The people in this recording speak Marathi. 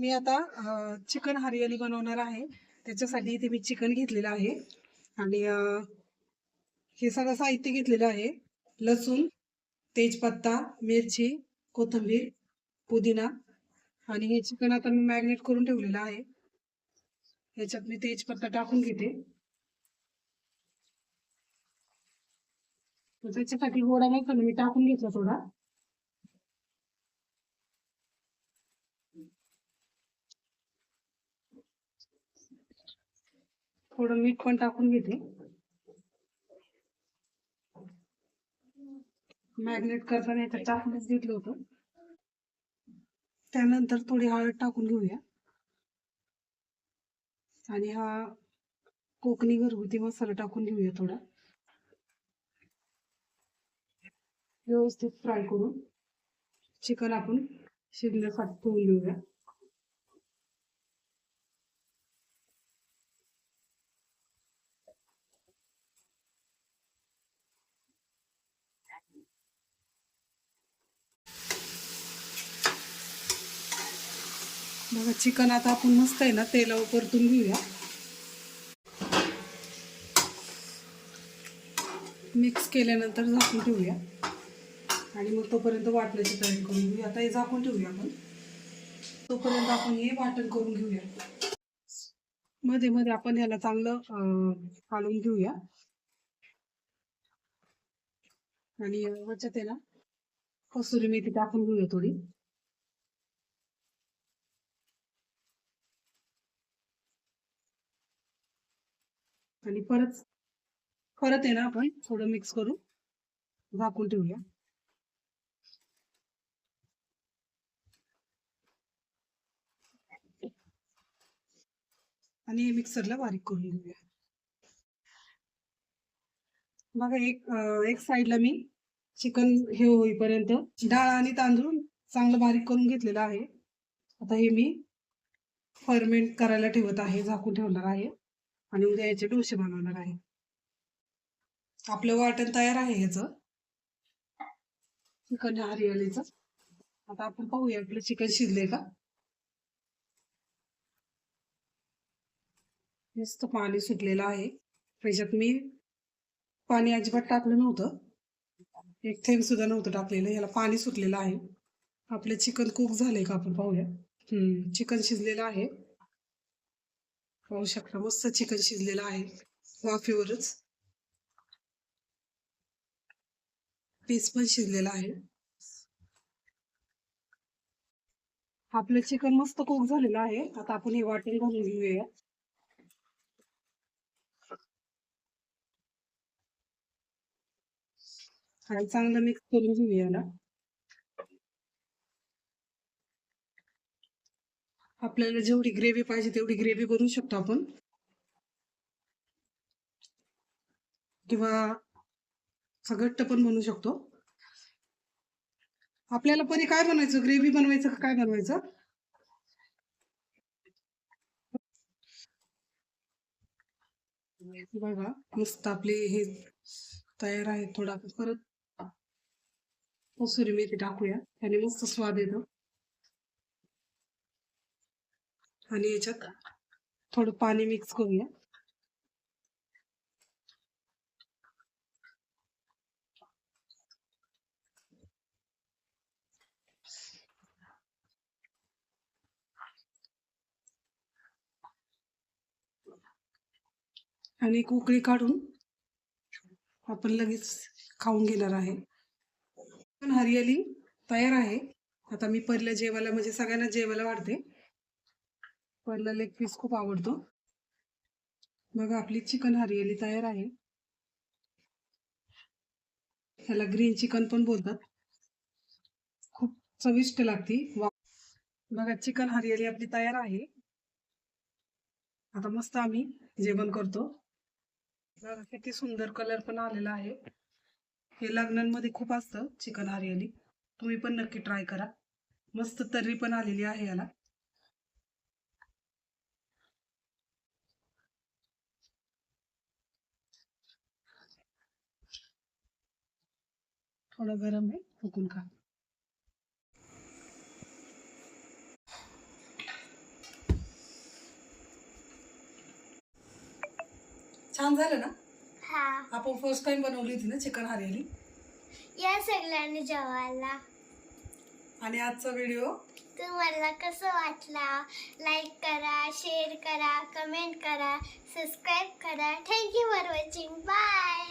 मी आता चिकन हरियाली बनवणार आहे. त्याच्यासाठी इथे मी चिकन घेतलेलं आहे आणि हे सगळं साहित्य घेतलेलं आहे. लसूण, तेजपत्ता, मिरची, कोथिंबीर, पुदिना आणि हे चिकन आता मी मॅरिनेट करून ठेवलेलं आहे. ह्याच्यात मी तेजपत्ता टाकून घेते. त्याच्यासाठी गोडा नाही पण मी टाकून घेतला थोडा. थोडं मीठ पण टाकून घेते. मॅरिनेट करताना ह्याच्यात टाकूनच घेतलं होतं. त्यानंतर थोडी हळद टाकून घेऊया आणि हा कोकणी घरगुती मसाला टाकून घेऊया थोडा. व्यवस्थित फ्राय करून चिकन आपण शिजण्यासाठी ठेवून घेऊया. बघा चिकन आता आपण मस्त आहे ना तेलावर परतून घेऊया. मिक्स केल्यानंतर झाकून ठेवूया आणि मग तोपर्यंत वाटण्याची तयारी करून घेऊया. आता हे झाकून ठेवूया आपण. तोपर्यंत आपण हे वाटण करून घेऊया. मध्ये मध्ये आपण ह्याला चांगलं काढून घेऊया आणि ह्याच्यात आहे ना कसुरी मेथी टाकून घेऊया थोडी. आणि परत परत आहे ना आपण थोडं मिक्स करून झाकून ठेवूया. आणि हे मिक्सरला बारीक करून घेऊया. बघा एक साईडला मी चिकन हे होईपर्यंत डाळ आणि तांदूळ चांगलं बारीक करून घेतलेलं आहे. आता हे मी फर्मेंट करायला ठेवत आहे, झाकून ठेवणार आहे आणि उद्या याचे डोसे बनवणार आहे. आपलं वाटण तयार आहे ह्याचं चिकन हरियालीचं. आता आपण पाहूया आपलं चिकन शिजले का. मस्त पाणी सुटलेलं आहे. त्याच्यात मी पाणी अजिबात टाकलं नव्हतं, एक थेंब सुद्धा नव्हतं टाकलेलं. याला पाणी सुटलेलं आहे. आपलं चिकन कुक झालंय का आपण पाहूया. चिकन शिजलेलं आहे. पाहू शकता मस्त चिकन शिजलेलं आहे वाफेवरच. पीस पण शिजलेला आहे. आपलं चिकन मस्त कुक झालेलं आहे. आता आपण हे वाटण घालून घेऊया आणि चांगलं मिक्स करून घेऊया याला. आपल्याला जेवढी ग्रेव्ही पाहिजे तेवढी ग्रेव्ही बनवू शकतो आपण, किंवा घट्ट पण बनवू शकतो. आपल्याला परी काय बनवायचं, ग्रेव्ही बनवायचं का काय बनवायचं. बघा मस्त आपले हे तयार आहे. थोडा परत कसुरी मेथी टाकूया, त्याने मस्त स्वाद येतो. आणि याच्यात थोडं पाणी मिक्स करूया. आणि एक उकळी काढून आपण लगेच खाऊन घेणार आहे. पण हरियाली तयार आहे. आता मी पहिल्या जेवायला म्हणजे सगळ्यांना जेवायला वाढते. पहिला लेग पीस खूप आवडतो. बघा आपली चिकन हरियाली तयार आहे. ह्याला ग्रीन चिकन पण बोलतात. खूप चविष्ट लागते. बघा चिकन हरियाली आपली तयार आहे. आता मस्त आम्ही जेवण करतो. बघा किती सुंदर कलर पण आलेला आहे. हे लग्नांमध्ये खूप असतं चिकन हरियाली. तुम्ही पण नक्की ट्राय करा. मस्त तर्री पण आलेली आहे याला. थोडं गरम आहे, फुकून खा. छान झालं ना? हा. आपण फर्स्ट टाइम बनवली होती ना चिकन हरियाली. या सगळ्यांनी जेवायला. आणि आजचा व्हिडिओ तुम्हाला कसं वाटला? लाईक करा, शेअर करा, कमेंट करा, सबस्क्राईब करा. Thank you for watching. बाय.